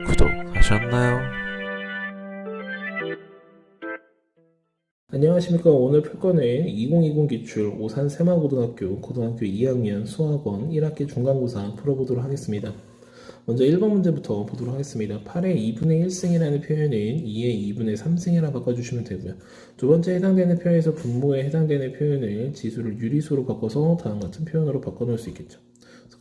구독하셨나요? 안녕하십니까. 오늘 풀 거는 2020 기출 오산 새마고등학교 고등학교 2학년 수학원 1학기 중간고사 풀어보도록 하겠습니다. 먼저 1번 문제부터 보도록 하겠습니다. 8의 2분의 1승이라는 표현은 2의 2분의 3승이라 바꿔주시면 되고요. 두 번째 해당되는 표현에서 분모에 해당되는 표현을 지수를 유리수로 바꿔서 다음 같은 표현으로 바꿔놓을 수 있겠죠.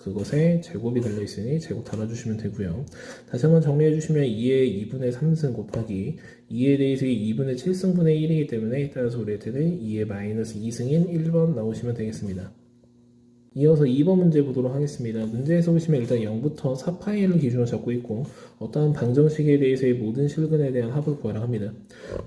그것에 제곱이 달려있으니 제곱 달아주시면 되고요. 다시 한번 정리해주시면 2의 2분의 3승 곱하기 2에 대해서 2분의 7승분의 1이기 때문에 따라서 우리한테는 2의 마이너스 2승인 1번 나오시면 되겠습니다. 이어서 2번 문제 보도록 하겠습니다. 문제에서 보시면 일단 0부터 4파이를 기준으로 잡고 있고 어떠한 방정식에 대해서의 모든 실근에 대한 합을 구하라 합니다.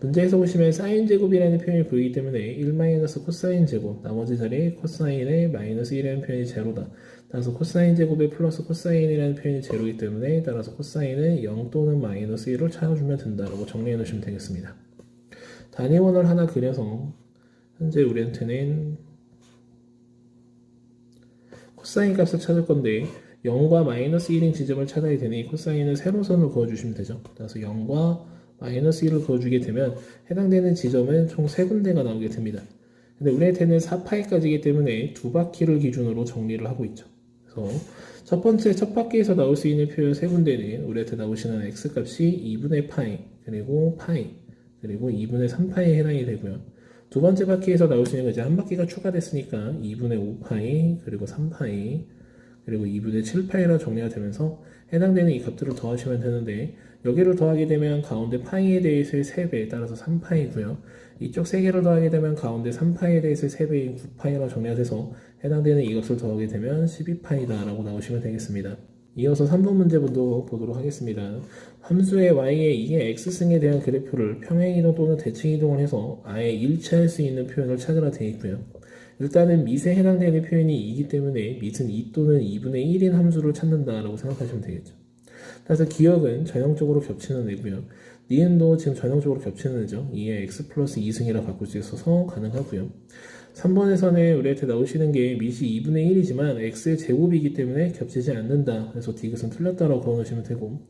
문제에서 보시면 사인 제곱이라는 표현이 보이기 때문에 1 마이너스 코사인 제곱, 나머지 자리에 코사인의 마이너스 1이라는 표현이 제로다. 따라서 코사인 제곱에 플러스 코사인이라는 표현이 제로이기 때문에 따라서 코사인은 0 또는 마이너스 1을 찾아주면 된다라고 정리해 놓으시면 되겠습니다. 단위원을 하나 그려서 현재 우리한테는 코사인 값을 찾을 건데 0과 마이너스 1인 지점을 찾아야 되니 코사인은 세로선을 그어주시면 되죠. 따라서 0과 마이너스 1을 그어주게 되면 해당되는 지점은 총 3군데가 나오게 됩니다. 근데 우리한테는 4파이까지이기 때문에 두 바퀴를 기준으로 정리를 하고 있죠. 그래서 첫 번째 첫 바퀴에서 나올 수 있는 표현 3군데는 우리한테 나오시는 x값이 2분의 파이 그리고 파이 그리고 2분의 3파이에 해당이 되고요. 두 번째 바퀴에서 나올 수 있는 거 이제 한 바퀴가 추가됐으니까 2분의 5파이 그리고 3파이 그리고 2분의 7파이라 정리가 되면서 해당되는 이 값들을 더하시면 되는데 여기를 더하게 되면 가운데 파이에 대해서의 3배 따라서 3파이고요. 이쪽 3개를 더하게 되면 가운데 3파이에 대해서의 3배인 9파이라 정리가 돼서 해당되는 이 값을 더하게 되면 12파이다 라고 나오시면 되겠습니다. 이어서 3번 문제부터 보도록 하겠습니다. 함수의 y의 2의 x승에 대한 그래프를 평행이동 또는 대칭이동을 해서 아예 일치할 수 있는 표현을 찾으라 되어 있고요. 일단은 밑에 해당되는 표현이 2이기 때문에 밑은 2 또는 2분의 1인 함수를 찾는다라고 생각하시면 되겠죠. 따라서 기억은 전형적으로 겹치는 애고요. 니은도 지금 전형적으로 겹치는 애죠. 2의 x 플러스 2승이라 바꿀 수 있어서 가능하고요. 3번에서는 우리한테 나오시는 게 밑이 2분의 1이지만 x의 제곱이기 때문에 겹치지 않는다. 그래서 디귿은 틀렸다라고 그어놓으시면 되고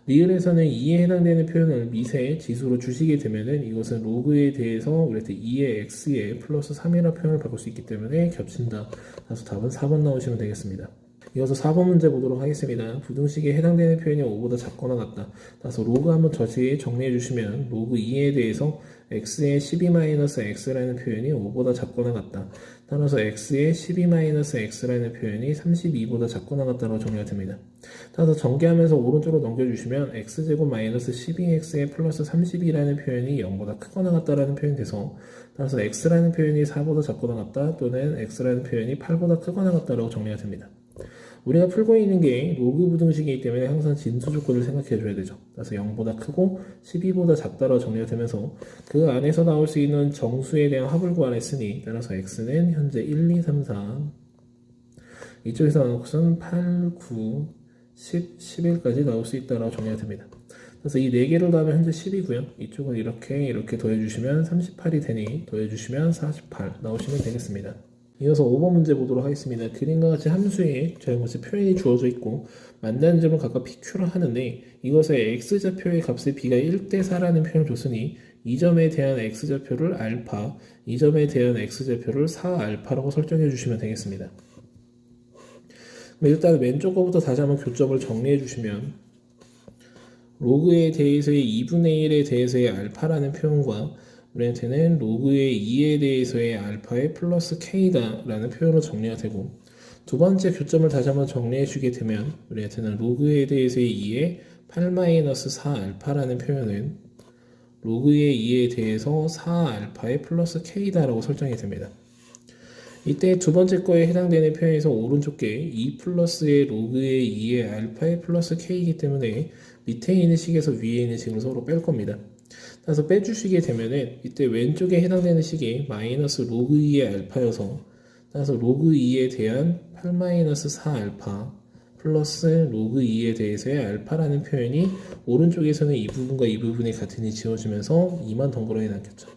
리을에서는 2에 해당되는 표현을 밑에 지수로 주시게 되면은 이것은 로그에 대해서 우리한테 2의 x에 플러스 3이라는 표현을 바꿀 수 있기 때문에 겹친다. 그래서 답은 4번 나오시면 되겠습니다. 이어서 4번 문제 보도록 하겠습니다. 부등식에 해당되는 표현이 5보다 작거나 같다. 따라서 로그 한번 다시 정리해 주시면 로그 2에 대해서 x의 12-x라는 표현이 5보다 작거나 같다. 따라서 x의 12-x라는 표현이 32보다 작거나 같다고 정리가 됩니다. 따라서 전개하면서 오른쪽으로 넘겨주시면 x제곱 마이너스 12x의 플러스 32라는 표현이 0보다 크거나 같다라는 표현이 돼서 따라서 x라는 표현이 4보다 작거나 같다 또는 x라는 표현이 8보다 크거나 같다라고 정리가 됩니다. 우리가 풀고 있는 게 로그 부등식이기 때문에 항상 진수 조건을 생각해 줘야 되죠. 그래서 0보다 크고 12보다 작다라고 정리가 되면서 그 안에서 나올 수 있는 정수에 대한 합을 구하랬으니 따라서 x는 현재 1, 2, 3, 4 이쪽에서 나올 것은 8, 9, 10, 11까지 나올 수 있다라고 정리가 됩니다. 그래서 이 4개를 더하면 현재 10이고요. 이쪽은 이렇게 더해주시면 38이 되니 더해주시면 48 나오시면 되겠습니다. 이어서 5번 문제 보도록 하겠습니다. 그림과 같이 함수에 저희같이 표현이 주어져 있고 만나는 점을 각각 PQ를 하는데 이것의 X좌표의 값의 B가 1대4라는 표현을 줬으니 이 점에 대한 X좌표를 알파, 이 점에 대한 X좌표를 4알파라고 설정해 주시면 되겠습니다. 일단 왼쪽 거부터 다시 한번 교점을 정리해 주시면 로그에 대해서의 2분의 1에 대해서의 알파라는 표현과 우리한테는 로그의 2에 대해서의 알파의 플러스 k다 라는 표현으로 정리가 되고 두 번째 교점을 다시 한번 정리해 주게 되면 우리한테는 로그에 대해서의 2의 8-4알파라는 표현은 로그의 2에 대해서 4알파의 플러스 k다 라고 설정이 됩니다. 이때 두 번째 거에 해당되는 표현에서 오른쪽 게 2 플러스의 로그의 2의 알파의 플러스 k이기 때문에 밑에 있는 식에서 위에 있는 식을 서로 뺄 겁니다. 따라서 빼주시게 되면은 이때 왼쪽에 해당되는 식이 마이너스 로그 2의 알파여서 따라서 로그 2에 대한 8-4알파 플러스 로그 2에 대해서의 알파라는 표현이 오른쪽에서는 이 부분과 이 부분이 같으니 지워지면서 2만 덩그러니 남겠죠.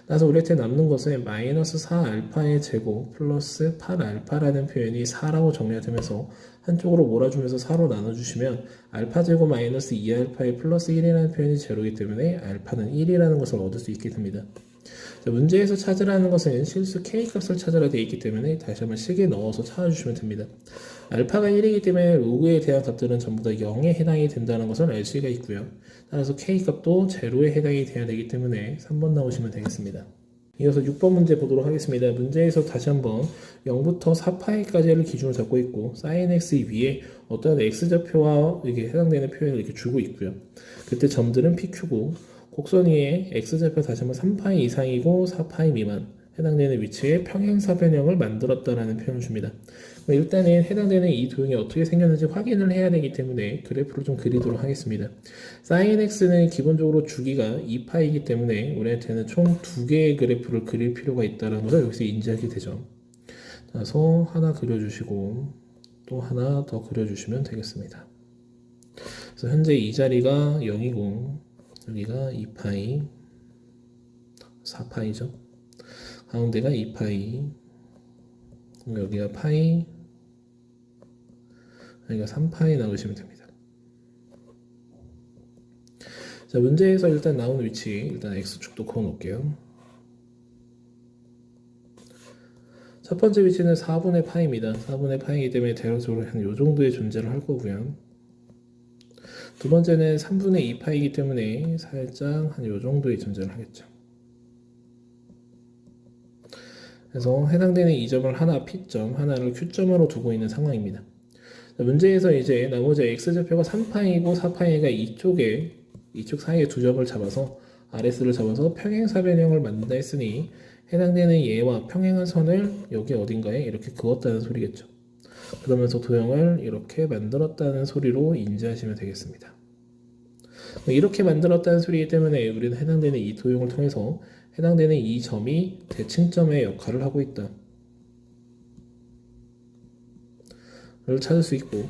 따라서 우리한테 남는 것은 마이너스 4알파의 제곱 플러스 8알파라는 표현이 4라고 정리가 되면서 한쪽으로 몰아주면서 4로 나눠주시면 알파 제곱 마이너스 2알파에 플러스 1이라는 표현이 제로이기 때문에 알파는 1이라는 것을 얻을 수 있게 됩니다. 자, 문제에서 찾으라는 것은 실수 k 값을 찾으라 되어 있기 때문에 다시 한번 식에 넣어서 찾아주시면 됩니다. 알파가 1이기 때문에 로그에 대한 값들은 전부 다 0에 해당이 된다는 것을 알 수가 있고요. 따라서 k 값도 제로에 해당이 돼야 되기 때문에 3번 나오시면 되겠습니다. 이어서 6번 문제 보도록 하겠습니다. 문제에서 다시 한번 0부터 4파이까지를 기준으로 잡고 있고 sin x 위에 어떤 x좌표와 이게 해당되는 표현을 이렇게 주고 있고요. 그때 점들은 pq고 곡선 위에 x좌표 다시 한번 3파이 이상이고 4파이 미만 해당되는 위치에 평행사 변형을 만들었다라는 표현을 줍니다. 일단은 해당되는 이 도형이 어떻게 생겼는지 확인을 해야 되기 때문에 그래프를 좀 그리도록 하겠습니다. sin x는 기본적으로 주기가 2파이기 때문에 우리한테는 총 2개의 그래프를 그릴 필요가 있다는 것을 여기서 인지하게 되죠. 그래서 하나 그려주시고 또 하나 더 그려주시면 되겠습니다. 그래서 현재 이 자리가 0이고 여기가 2파이 4파이죠. 가운데가 2파이 여기가 파이 여기가 3파이 나오시면 됩니다. 자, 문제에서 일단 나온 위치 일단 x축도 그어 놓을게요. 첫 번째 위치는 4분의 파이입니다. 4분의 파이이기 때문에 대략적으로 한 요 정도의 존재를 할 거고요. 두 번째는 3분의 2파이이기 때문에 살짝 한 요 정도의 존재를 하겠죠. 그래서 해당되는 이 점을 하나 P점, 하나를 Q점으로 두고 있는 상황입니다. 자, 문제에서 이제 나머지 X좌표가 3파이고 4파이가 이쪽 사이에 두 점을 잡아서 RS를 잡아서 평행사 변형을 만든다 했으니 해당되는 얘와 평행한 선을 여기 어딘가에 이렇게 그었다는 소리겠죠. 그러면서 도형을 이렇게 만들었다는 소리로 인지하시면 되겠습니다. 이렇게 만들었다는 소리이기 때문에 우리는 해당되는 이 도형을 통해서 해당되는 이 점이 대칭점의 역할을 하고 있다 를 찾을 수 있고,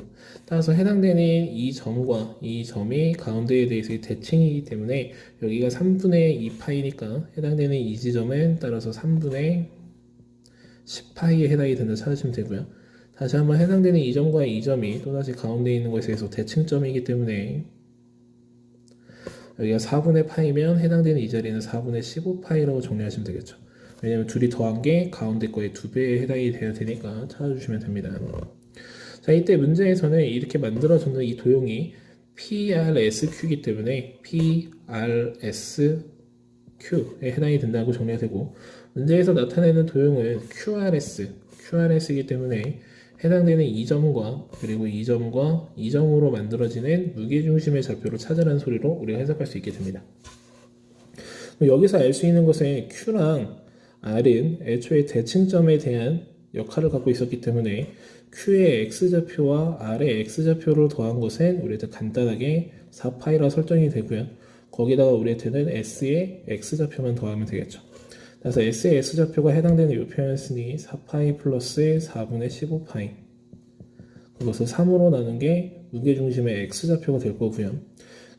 따라서 해당되는 이 점과 이 점이 가운데에 대해서의 대칭이기 때문에 여기가 3분의 2파이니까 해당되는 이 지점은 따라서 3분의 10파이에 해당이 된다 찾으시면 되고요. 다시 한번 해당되는 이 점과 이 점이 또다시 가운데 있는 것에 대해서 대칭점이기 때문에 여기가 4분의 파이면 해당되는 이 자리는 4분의 15파이라고 정리하시면 되겠죠. 왜냐하면 둘이 더한 게 가운데 거의 2배에 해당이 돼야 되니까 찾아주시면 됩니다. 자, 이때 문제에서는 이렇게 만들어졌는 이 도형이 PRSQ이기 때문에 PRSQ에 해당이 된다고 정리가 되고, 문제에서 나타내는 도형은 QRS이기 때문에 해당되는 이 점과 그리고 이 점과 이 점으로 만들어지는 무게중심의 좌표를 찾으라는 소리로 우리가 해석할 수 있게 됩니다. 여기서 알 수 있는 것은 Q랑 R은 애초에 대칭점에 대한 역할을 갖고 있었기 때문에 Q의 X좌표와 R의 X좌표를 더한 것은 우리한테 간단하게 4파이라 설정이 되고요. 거기다가 우리한테는 S의 X좌표만 더하면 되겠죠. 그래서 S의 S좌표가 해당되는 이 표현을 쓰니 4파이 플러스 4분의 15파이, 그것을 3으로 나눈 게 무게중심의 X좌표가 될 거고요.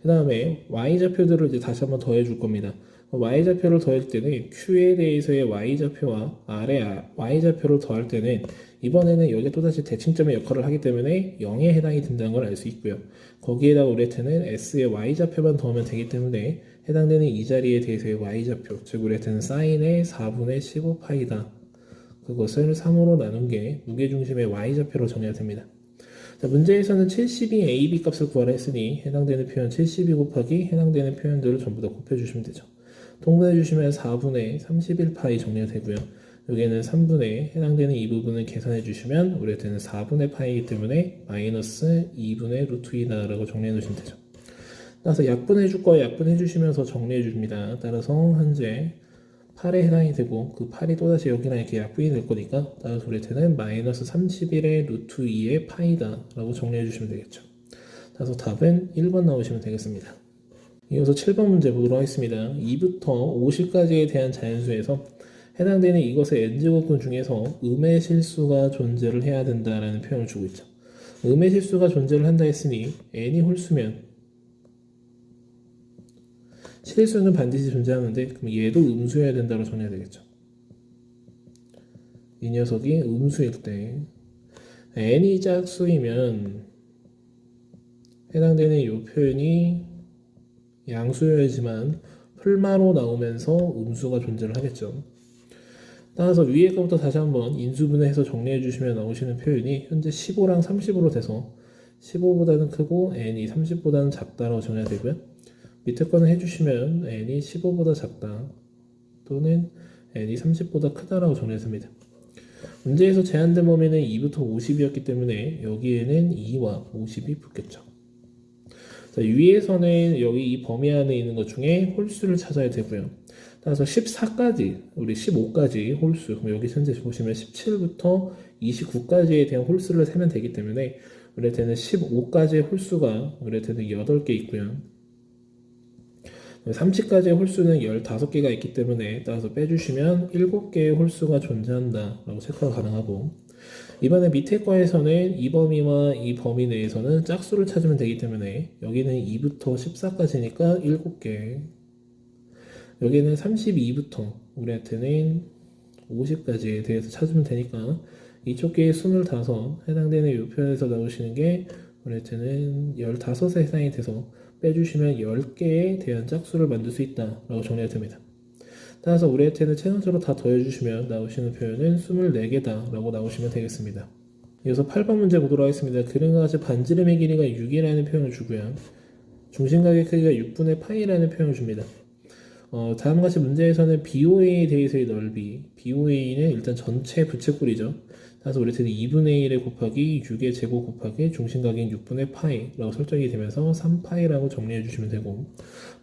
그 다음에 Y좌표들을 이제 다시 한번 더해 줄 겁니다. Y좌표를 더할 때는 Q에 대해서의 Y좌표와 R의 Y좌표를 더할 때는 이번에는 여기에 또다시 대칭점의 역할을 하기 때문에 0에 해당이 된다는 걸 알 수 있고요. 거기에다가 우리한테는 S의 Y좌표만 더하면 되기 때문에 해당되는 이 자리에 대해서의 Y좌표, 즉 우리한테는 사인의 4분의 15파이다. 그것을 3으로 나눈 게 무게중심의 Y좌표로 정의가 됩니다. 자, 문제에서는 72 AB 값을 구하라 했으니 해당되는 표현 72 곱하기 해당되는 표현들을 전부 다 곱해주시면 되죠. 통분해 주시면 4분의 31파이 정리가 되고요. 여기에는 3분의 해당되는 이 부분을 계산해 주시면 우리한테는 4분의 파이이기 때문에 마이너스 2분의 루트 2다 라고 정리해 놓으시면 되죠. 따라서 약분해 줄 거 약분해 주시면서 정리해 줍니다. 따라서 현재 8에 해당이 되고 그 8이 또다시 여기랑 이렇게 약분이 될 거니까 따라서 우리한테는 마이너스 31의 루트 2의 파이다 라고 정리해 주시면 되겠죠. 따라서 답은 1번 나오시면 되겠습니다. 이어서 7번 문제 보도록 하겠습니다. 2부터 50까지에 대한 자연수에서 해당되는 이것의 n제곱근 중에서 음의 실수가 존재를 해야 된다라는 표현을 주고 있죠. 음의 실수가 존재를 한다 했으니 n이 홀수면 실수는 반드시 존재하는데 그럼 얘도 음수여야 된다고 정리해야 되겠죠. 이 녀석이 음수일 때 n이 짝수이면 해당되는 이 표현이 양수여야지만 풀마로 나오면서 음수가 존재를 하겠죠. 따라서 위에 거부터 다시 한번 인수분해해서 정리해 주시면 나오시는 표현이 현재 15랑 30으로 돼서 15보다는 크고 n이 30보다는 작다라고 정리가 되고요. 밑에 거는 해주시면 n이 15보다 작다 또는 n이 30보다 크다라고 정리가 됩니다. 문제에서 제한된 범위는 2부터 50이었기 때문에 여기에는 2와 50이 붙겠죠. 자, 위에서는 여기 이 범위 안에 있는 것 중에 홀수를 찾아야 되고요. 따라서 14까지, 우리 15까지 홀수, 그럼 여기 현재 보시면 17부터 29까지에 대한 홀수를 세면 되기 때문에 우리한테는 15까지의 홀수가 우리한테는 8개 있고요. 30까지의 홀수는 15개가 있기 때문에 따라서 빼주시면 7개의 홀수가 존재한다 라고 체크가 가능하고, 이번에 밑에 거에서는 이 범위와 이 범위 내에서는 짝수를 찾으면 되기 때문에 여기는 2부터 14까지니까 7개, 여기는 32부터 우리한테는 50까지에 대해서 찾으면 되니까 이쪽 게 25, 해당되는 이 표현에서 나오시는 게 우리한테는 15에 해당이 돼서 빼주시면 10개에 대한 짝수를 만들 수 있다 라고 정리가 됩니다. 따라서 우리한테는 최선적으로 다 더해주시면 나오시는 표현은 24개다 라고 나오시면 되겠습니다. 이어서 8번 문제 보도록 하겠습니다. 그림과 같이 반지름의 길이가 6이라는 표현을 주고요. 중심각의 크기가 6분의 파이라는 표현을 줍니다. 다음과 같이 문제에서는 BOA에 대해서의 넓이, BOA는 일단 전체 부채꼴이죠. 따라서 우리한테는 2분의 1에 곱하기 6의 제곱 곱하기 중심각인 6분의 파이라고 설정이 되면서 3파이라고 정리해 주시면 되고,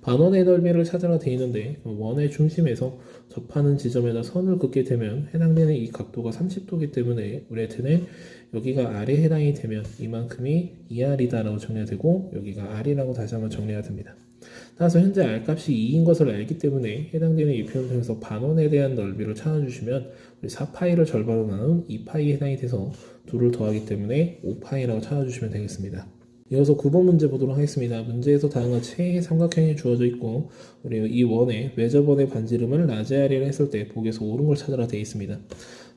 반원의 넓이를 찾으라 되어 있는데 원의 중심에서 접하는 지점에다 선을 긋게 되면 해당되는 이 각도가 30도이기 때문에 우리한테는 여기가 R에 해당이 되면 이만큼이 2R이다 라고 정리가 되고, 여기가 R이라고 다시 한번 정리가 됩니다. 따라서 현재 R값이 2인 것을 알기 때문에 해당되는 이 표현을 통해서 반원에 대한 넓이를 찾아주시면 우리 4파이를 절반으로 나눈 2파이에 해당이 돼서 2를 더하기 때문에 5파이라고 찾아주시면 되겠습니다. 이어서 9번 문제 보도록 하겠습니다. 문제에서 다음과 같이 삼각형이 주어져 있고 우리 이 원의 외접원의 반지름을 라지아리를 했을 때 복에서 옳은 걸 찾으라 되어 있습니다.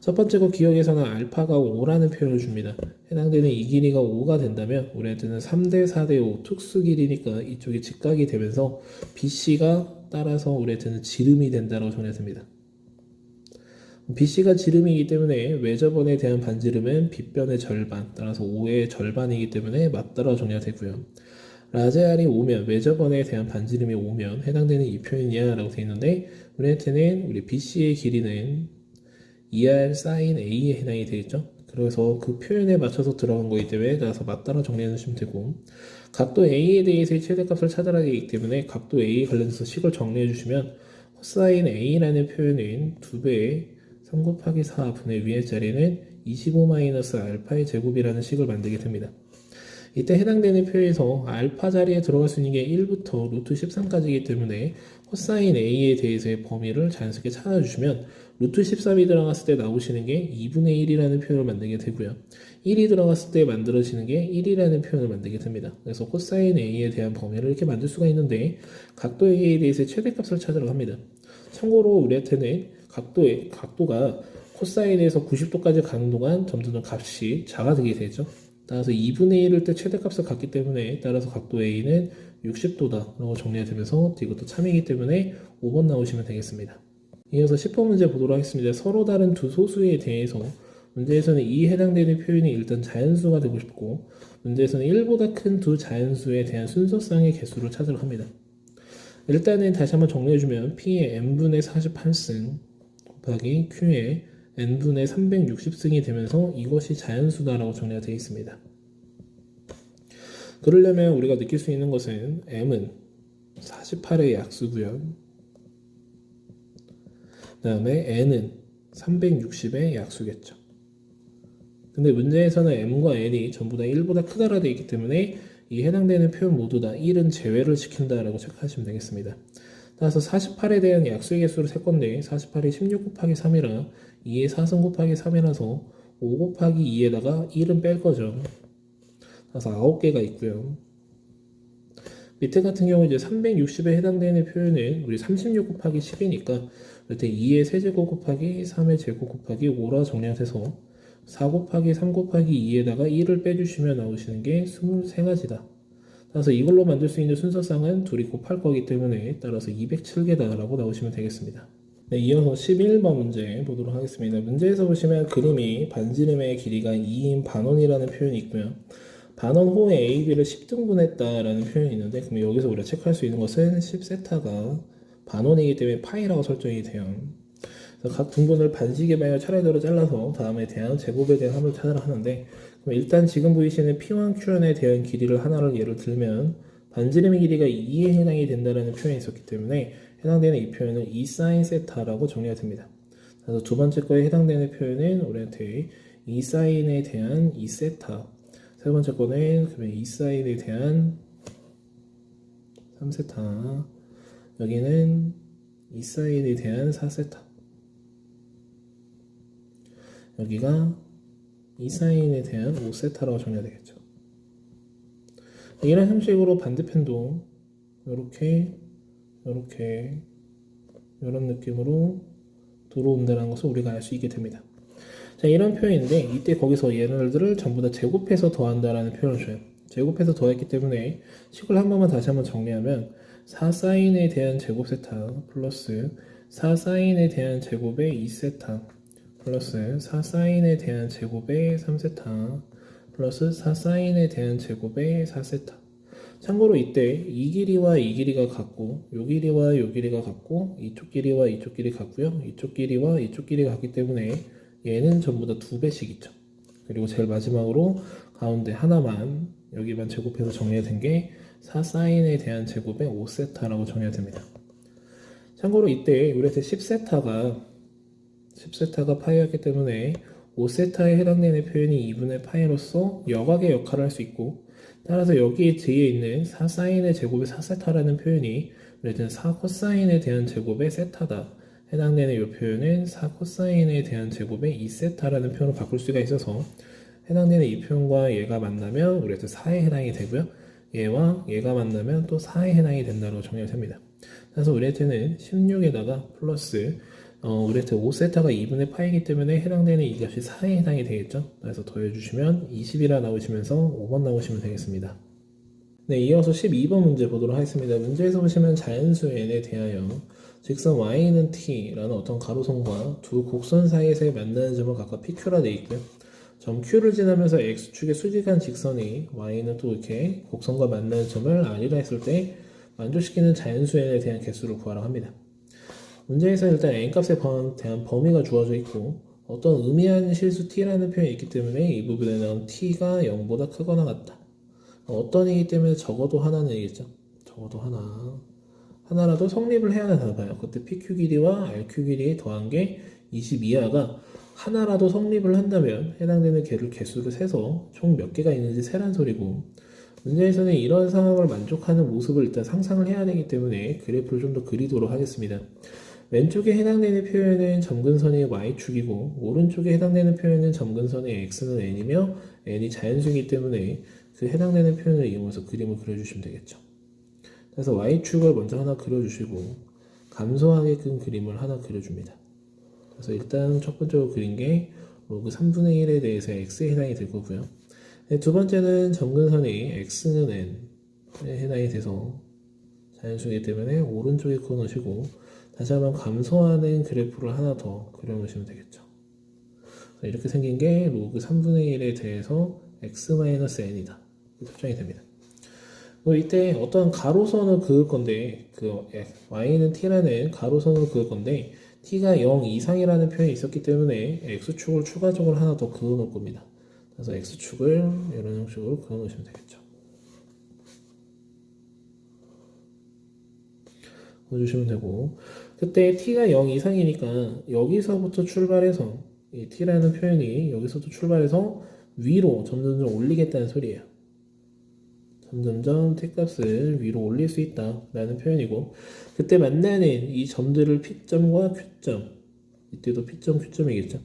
첫 번째 거 기억에서는 알파가 5라는 표현을 줍니다. 해당되는 이 길이가 5가 된다면 우리한테는 3대 4대 5 특수 길이니까 이쪽이 직각이 되면서 BC가 따라서 우리한테는 지름이 된다고 정리됩니다. BC가 지름이기 때문에 외접원에 대한 반지름은 빗변의 절반, 따라서 5의 절반이기 때문에 맞다라고 정리가 되고요. 라지알이 5면, 외접원에 대한 반지름이 5면 해당되는 이 표현이야 라고 되어 있는데 우리한테는 우리 BC의 길이는 2R sin A에 해당이 되겠죠. 그래서 그 표현에 맞춰서 들어간 거기 때문에 따라서 맞다라고 정리해 주시면 되고, 각도 A에 대해서의 최대값을 찾아야 되기 때문에 각도 A에 관련해서 식을 정리해 주시면 코사인 A라는 표현은 2배의 3 곱하기 4분의 위의 자리는 25 마이너스 알파의 제곱이라는 식을 만들게 됩니다. 이때 해당되는 표에서 알파 자리에 들어갈 수 있는 게 1부터 루트 13까지이기 때문에 코사인 A에 대해서의 범위를 자연스럽게 찾아주시면 루트 13이 들어갔을 때 나오시는 게 2분의 1이라는 표현을 만들게 되고요. 1이 들어갔을 때 만들어지는 게 1이라는 표현을 만들게 됩니다. 그래서 코사인 A에 대한 범위를 이렇게 만들 수가 있는데 각도 A에 대해서 최대값을 찾으러 합니다. 참고로 우리한테는 각도가 코사인에서 90도까지 가는 동안 점점 값이 작아지게 되죠. 따라서 2분의 1일 때 최대값을 갖기 때문에 따라서 각도 A는 60도다 라고 정리가 되면서 이것도 참이기 때문에 5번 나오시면 되겠습니다. 이어서 10번 문제 보도록 하겠습니다. 서로 다른 두 소수에 대해서 문제에서는 이 해당되는 표현이 일단 자연수가 되고 싶고, 문제에서는 1보다 큰 두 자연수에 대한 순서상의 개수를 찾으러 합니다. 일단은 다시 한번 정리해주면 P의 n분의 48승 곱하기 Q의 n분의 360승이 되면서 이것이 자연수다라고 정리가 되어 있습니다. 그러려면 우리가 느낄 수 있는 것은 m은 48의 약수고요. 그 다음에 n은 360의 약수겠죠. 근데 문제에서는 m과 n이 전부 다 1보다 크다라 되어 있기 때문에 이 해당되는 표현 모두 다 1은 제외를 시킨다라고 체크하시면 되겠습니다. 따라서 48에 대한 약수의 개수를 셀 건데 48이 16 곱하기 3이라 2의 4승 곱하기 3이라서 5 곱하기 2에다가 1은 뺄 거죠. 따라서 9개가 있고요. 밑에 같은 경우 이제 360에 해당되는 표현은 우리 36 곱하기 10이니까 이때 2의 세제곱 곱하기 3의 제곱 곱하기 5라 정리가 돼서 4 곱하기 3 곱하기 2에다가 1을 빼주시면 나오시는 게 23가지다. 따라서 이걸로 만들 수 있는 순서쌍은 둘이 곱할 거기 때문에 따라서 207개다라고 나오시면 되겠습니다. 네, 이어서 11번 문제 보도록 하겠습니다. 문제에서 보시면 그림이 반지름의 길이가 2인 반원이라는 표현이 있고요. 반원 호의 A, B를 10등분했다라는 표현이 있는데, 그럼 여기서 우리가 체크할 수 있는 것은 10세타가 반원이기 때문에 파이라고 설정이 돼요. 그래서 각 등분을 반식의 방향 차례대로 잘라서 다음에 대한 제곱에 대한 합을 찾으라 하는데, 그럼 일단 지금 보이시는 P1, Q1에 대한 길이를 하나를 예를 들면 반지름의 길이가 2에 해당이 된다는 표현이 있었기 때문에 해당되는 이 표현은 2 사인 세타라고 정리가 됩니다. 그래서 두 번째 거에 해당되는 표현은 우리한테 2 사인에 대한 2 세타, 세 번째 거는 그러면 2 사인에 대한 3 세타, 여기는 2 사인에 대한 4 세타, 여기가 2 사인에 대한 5 세타라고 정리가 되겠죠. 이런 형식으로 반대편도 이렇게 이런 느낌으로 들어온다는 것을 우리가 알 수 있게 됩니다. 자, 이런 표현인데 이때 거기서 얘네들을 전부 다 제곱해서 더한다라는 표현을 줘요. 제곱해서 더했기 때문에 식을 한 번만 다시 한번 정리하면 4 사인에 대한 제곱 세타 플러스 4 사인에 대한 제곱의 2 세타 플러스 4 사인에 대한 제곱의 3 세타 플러스 4 사인에 대한 제곱의 4 세타. 참고로 이때 이 길이와 이 길이가 같고 요 길이와 요 길이가 같고 이쪽 길이와 이쪽 길이 같고요. 이쪽 길이와 이쪽 길이가 같기 때문에 얘는 전부 다 2배씩 있죠. 그리고 제일 마지막으로 가운데 하나만 여기만 제곱해서 정리가 된 게 4 사인에 대한 제곱의 5세타라고 정리가 됩니다. 참고로 이때 우리한테 10세타가 파이였기 때문에 5세타에 해당되는 표현이 2분의 파이로서 여각의 역할을 할 수 있고, 따라서 여기 뒤에 있는 4 사인의 제곱의 4세타라는 표현이 우리한테는 4 코사인에 대한 제곱의 세타다. 해당되는 이 표현은 4 코사인에 대한 제곱의 2세타라는 표현으로 바꿀 수가 있어서 해당되는 이 표현과 얘가 만나면 우리한테 4에 해당이 되고요. 얘와 얘가 만나면 또 4에 해당이 된다고 정리가 됩니다. 그래서 우리한테는 16에다가 플러스 우리한테 5세타가 2분의 파이기 때문에 해당되는 이 값이 4에 해당이 되겠죠. 그래서 더해주시면 20이라 나오시면서 5번 나오시면 되겠습니다. 네, 이어서 12번 문제 보도록 하겠습니다. 문제에서 보시면 자연수 n에 대하여 직선 y는 t라는 어떤 가로선과 두 곡선 사이에서의 만나는 점을 각각 pq라 되어 있고요. 점 q를 지나면서 x축의 수직한 직선이 y는 또 이렇게 곡선과 만나는 점을 r이라 했을 때 만족시키는 자연수 n에 대한 개수를 구하라고 합니다. 문제에서 일단 n값에 대한 범위가 주어져 있고 어떤 의미하는 실수 t라는 표현이 있기 때문에 이 부분에는 t가 0보다 크거나 같다. 어떤 이기 때문에 적어도 하나는 이겠죠. 적어도 하나라도 성립을 해야 하나 봐요. 그때 PQ 길이와 RQ 길이 더한 게 22하가 하나라도 성립을 한다면 해당되는 개수를 세서 총 몇 개가 있는지 세란 소리고, 문제에서는 이런 상황을 만족하는 모습을 일단 상상을 해야 되기 때문에 그래프를 좀 더 그리도록 하겠습니다. 왼쪽에 해당되는 표현은 점근선의 y축이고 오른쪽에 해당되는 표현은 점근선의 x는 n이며 n이 자연수이기 때문에 그 해당되는 표현을 이용해서 그림을 그려주시면 되겠죠. 그래서 y축을 먼저 하나 그려주시고 감소하게끔 그림을 하나 그려줍니다. 그래서 일단 첫 번째로 그린 게 로그 3분의 1에 대해서 x에 해당이 될 거고요. 두 번째는 점근선이 x는 n에 해당이 돼서 자연수이기 때문에 오른쪽에 그어놓으시고 다시 한번 감소하는 그래프를 하나 더 그려놓으시면 되겠죠. 이렇게 생긴 게 로그 3분의 1에 대해서 x-n이다. 설정이 됩니다. 이때 어떤 가로선을 그을 건데 y는 t라는 가로선을 그을 건데 t가 0 이상이라는 표현이 있었기 때문에 x축을 추가적으로 하나 더 그어 놓을 겁니다. 그래서 x축을 이런 형식으로 그어 놓으시면 되겠죠. 그어주시면 되고, 그때 t가 0 이상이니까 여기서부터 출발해서 이 t라는 표현이 여기서부터 출발해서 위로 점점점 올리겠다는 소리예요. 점점점 t값을 위로 올릴 수 있다 라는 표현이고, 그때 만나는 이 점들을 p점과 q점, 이때도 p점, q점이겠죠.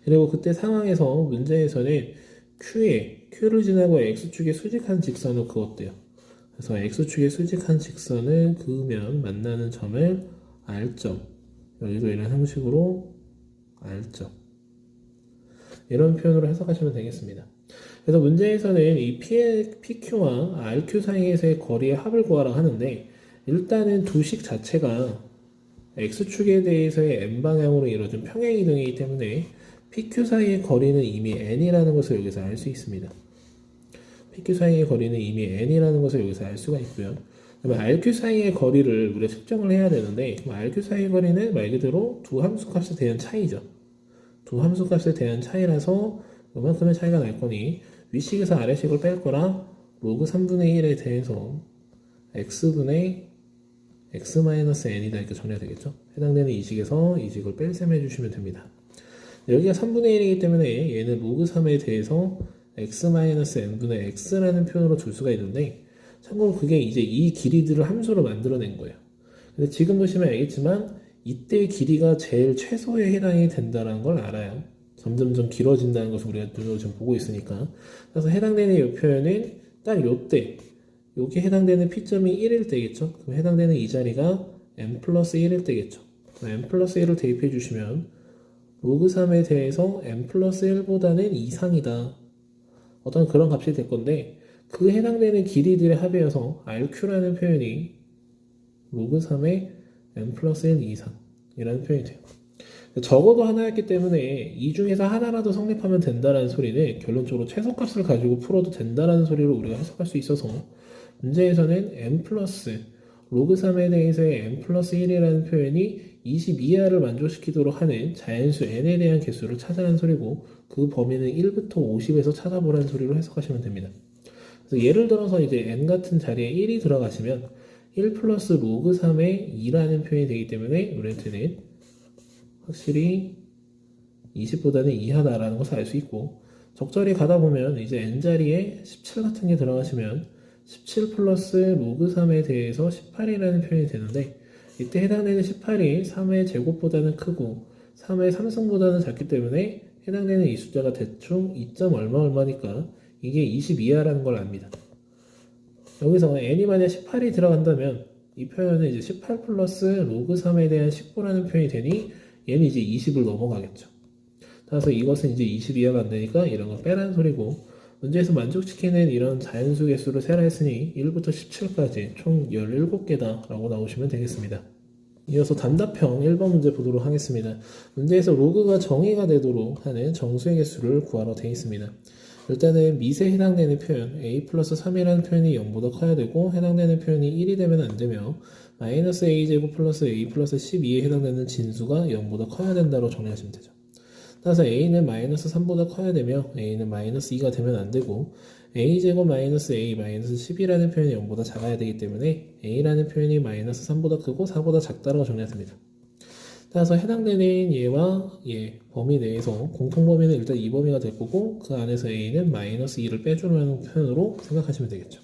그리고 그때 상황에서 문제에서는 q를 지나고 x축의 수직한 직선을 그었대요. 그래서 x축의 수직한 직선을 그으면 만나는 점을 r점, 여기도 이런 형식으로 r점, 이런 표현으로 해석하시면 되겠습니다. 그래서 문제에서는 이 PQ와 RQ 사이에서의 거리의 합을 구하라 하는데 일단은 두 식 자체가 X축에 대해서의 N방향으로 이루어진 평행 이동이기 때문에 PQ 사이의 거리는 이미 N이라는 것을 여기서 알 수 있습니다. PQ 사이의 거리는 이미 N이라는 것을 여기서 알 수가 있고요. 그러면 RQ 사이의 거리를 우리가 측정을 해야 되는데 그럼 RQ 사이의 거리는 말 그대로 두 함수값에 대한 차이죠. 두 함수값에 대한 차이라서 요만큼의 차이가 날 거니 위식에서 아래식을 뺄 거라 로그 3분의 1에 대해서 x분의 x-n이다 이렇게 정리가 되겠죠. 해당되는 이식에서 이식을 뺄셈 해주시면 됩니다. 여기가 3분의 1이기 때문에 얘는 로그 3에 대해서 x-n분의 x라는 표현으로 줄 수가 있는데 참고로 그게 이제 이 길이들을 함수로 만들어낸 거예요. 근데 지금 보시면 알겠지만 이때 길이가 제일 최소에 해당이 된다는 걸 알아요. 점점점 길어진다는 것을 우리가 눈으로 지금 보고 있으니까. 그래서 해당되는 이 표현은 딱 요때 여기 해당되는 P점이 1일 때겠죠. 그럼 해당되는 이 자리가 n 플러스 1일 때겠죠. n 플러스 1을 대입해 주시면 로그 3에 대해서 n 플러스 1보다는 이상이다. 어떤 그런 값이 될 건데 그 해당되는 길이들의 합이어서 RQ라는 표현이 로그 3의 n 플러스 1 이상이라는 표현이 돼요. 적어도 하나였기 때문에 이 중에서 하나라도 성립하면 된다라는 소리는 결론적으로 최소값을 가지고 풀어도 된다라는 소리로 우리가 해석할 수 있어서 문제에서는 n 플러스 로그 3에 대해서의 n 플러스 1이라는 표현이 20 이하를 만족시키도록 하는 자연수 n에 대한 개수를 찾으라는 소리고 그 범위는 1부터 50에서 찾아보라는 소리로 해석하시면 됩니다. 그래서 예를 들어서 이제 n 같은 자리에 1이 들어가시면 1 플러스 로그 3의 2라는 표현이 되기 때문에 우리한테는 확실히 20보다는 이하다라는 것을 알 수 있고 적절히 가다 보면 이제 n자리에 17 같은 게 들어가시면 17 플러스 로그 3에 대해서 18이라는 표현이 되는데 이때 해당되는 18이 3의 제곱보다는 크고 3의 3승보다는 작기 때문에 해당되는 이 숫자가 대충 2점 얼마니까 이게 20 이하라는 걸 압니다. 여기서 n이 만약 18이 들어간다면 이 표현은 이제 18 플러스 로그 3에 대한 19라는 표현이 되니 얘는 이제 20을 넘어가겠죠. 따라서 이것은 이제 20 이하가 안 되니까 이런 거 빼라는 소리고 문제에서 만족시키는 이런 자연수 개수를 세라 했으니 1부터 17까지 총 17개다 라고 나오시면 되겠습니다. 이어서 단답형 1번 문제 보도록 하겠습니다. 문제에서 로그가 정의가 되도록 하는 정수의 개수를 구하러 되어 있습니다. 일단은 미세에 해당되는 표현 a 플러스 3이라는 표현이 0보다 커야 되고 해당되는 표현이 1이 되면 안 되며 마이너스 a제곱 플러스 a 플러스 12에 해당되는 진수가 0보다 커야 된다고 정리하시면 되죠. 따라서 a는 마이너스 3보다 커야 되며 a는 마이너스 2가 되면 안 되고 a제곱 마이너스 a 마이너스 10이라는 표현이 0보다 작아야 되기 때문에 a라는 표현이 마이너스 3보다 크고 4보다 작다라고 정리가 됩니다. 따라서 해당되는 얘와 얘 범위 내에서 공통범위는 일단 이 범위가 될 거고 그 안에서 a는 마이너스 2를 빼주는 표현으로 생각하시면 되겠죠.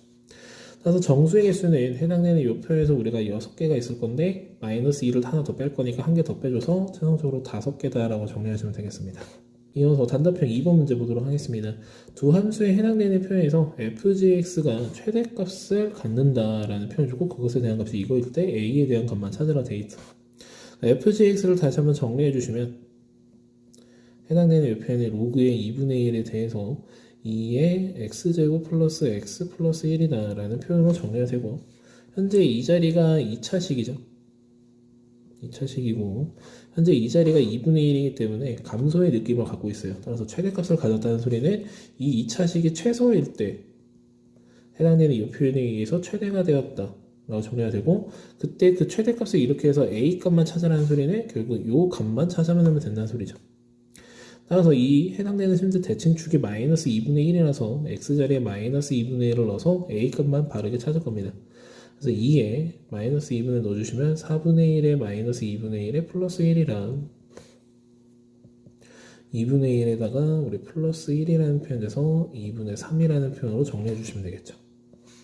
따라서 정수의 개수는 해당되는 이 표에서 우리가 6개가 있을 건데 마이너스 2를 하나 더 뺄 거니까 한 개 더 빼줘서 최종적으로 5개다 라고 정리하시면 되겠습니다. 이어서 단답형 2번 문제 보도록 하겠습니다. 두 함수에 해당되는 표현에서 fgx가 최대값을 갖는다라는 표현을 주고 그것에 대한 값이 이거일 때 a에 대한 값만 찾으라 돼 있죠. fgx를 다시 한번 정리해 주시면 해당되는 이 표현의 로그의 2분의 1에 대해서 2의 x제곱 플러스 x 플러스 1이다 라는 표현으로 정리가 되고 현재 이 자리가 2차식이죠. 2차식이고 현재 이 자리가 2분의 1이기 때문에 감소의 느낌을 갖고 있어요. 따라서 최대값을 가졌다는 소리는 이 2차식이 최소일 때 해당되는 이 표현에 의해서 최대가 되었다 라고 정리가 되고 그때 그 최대값을 이렇게 해서 a 값만 찾으라는 소리는 결국 요 값만 찾아내면 된다는 소리죠. 따라서 이 해당되는 심지 대칭축이 마이너스 2분의 1이라서 x자리에 마이너스 2분의 1을 넣어서 a 값만 바르게 찾을 겁니다. 그래서 2에 마이너스 2분의 넣어주시면 4분의 1에 마이너스 2분의 1에 플러스 1이랑 2분의 1에다가 우리 플러스 1이라는 표현에서 2분의 3이라는 표현으로 정리해 주시면 되겠죠.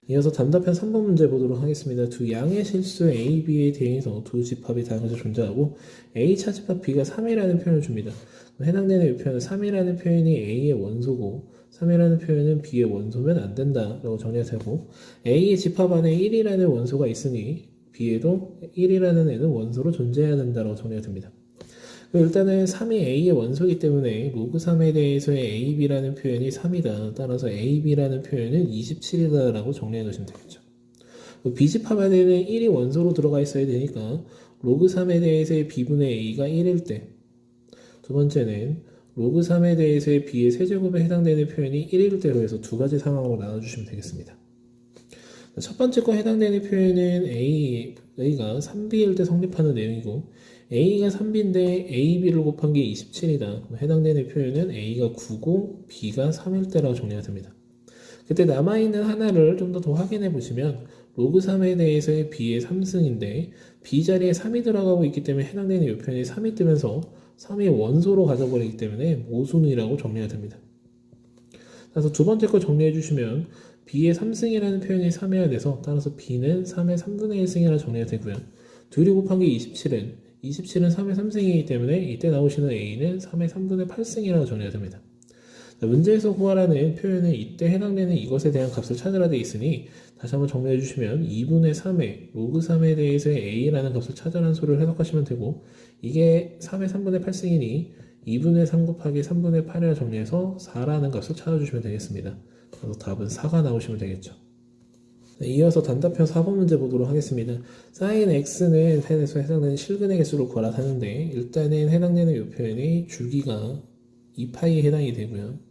이어서 단답형 3번 문제 보도록 하겠습니다. 두 양의 실수 A, B에 대해서 두 집합이 다양하게 존재하고 A 차집합 B가 3이라는 표현을 줍니다. 해당되는 이 표현은 3이라는 표현이 A의 원소고 3이라는 표현은 B의 원소면 안 된다라고 정리가 되고 A의 집합 안에 1이라는 원소가 있으니 B에도 1이라는 애는 원소로 존재해야 된다라고 정리가 됩니다. 일단은 3이 a의 원소이기 때문에 로그 3에 대해서의 ab라는 표현이 3이다. 따라서 ab라는 표현은 27이다 라고 정리해 놓으시면 되겠죠. b집합안에는 1이 원소로 들어가 있어야 되니까 로그 3에 대해서의 b분의 a가 1일 때, 두 번째는 로그 3에 대해서의 b의 세제곱에 해당되는 표현이 1일 때로 해서 두 가지 상황으로 나눠주시면 되겠습니다. 첫 번째 거 해당되는 표현은 a가 3b일 때 성립하는 내용이고, a가 3b인데 ab를 곱한 게 27이다. 해당되는 표현은 a가 9고 b가 3일 때라고 정리가 됩니다. 그때 남아있는 하나를 좀 더 확인해 보시면 로그 3에 대해서의 b의 3승인데 b 자리에 3이 들어가고 있기 때문에 해당되는 이 표현이 3이 뜨면서 3이 원소로 가져버리기 때문에 모순이라고 정리가 됩니다. 그래서 두 번째 거 정리해 주시면 b의 3승이라는 표현이 3해야 돼서 따라서 b는 3의 3분의 1승이라 정리가 되고요. 둘이 곱한 게 27은 3의 3승이기 때문에 이때 나오시는 a는 3의 3분의 8승이라고 정리가 됩니다. 문제에서 구하라는 표현은 이때 해당되는 이것에 대한 값을 찾으라 되어 있으니 다시 한번 정리해 주시면 2분의 3의 로그 3에 대해서의 a라는 값을 찾으라는 소리를 해석하시면 되고, 이게 3의 3분의 8승이니 2분의 3 곱하기 3분의 8이라 정리해서 4라는 값을 찾아주시면 되겠습니다. 그래서 답은 4가 나오시면 되겠죠. 이어서 단답형 4번 문제 보도록 하겠습니다. sin x는 해에서 해당되는 실근의 개수를 구하라 하는데, 일단은 해당되는 이 표현이 주기가 2파이에 해당이 되고요.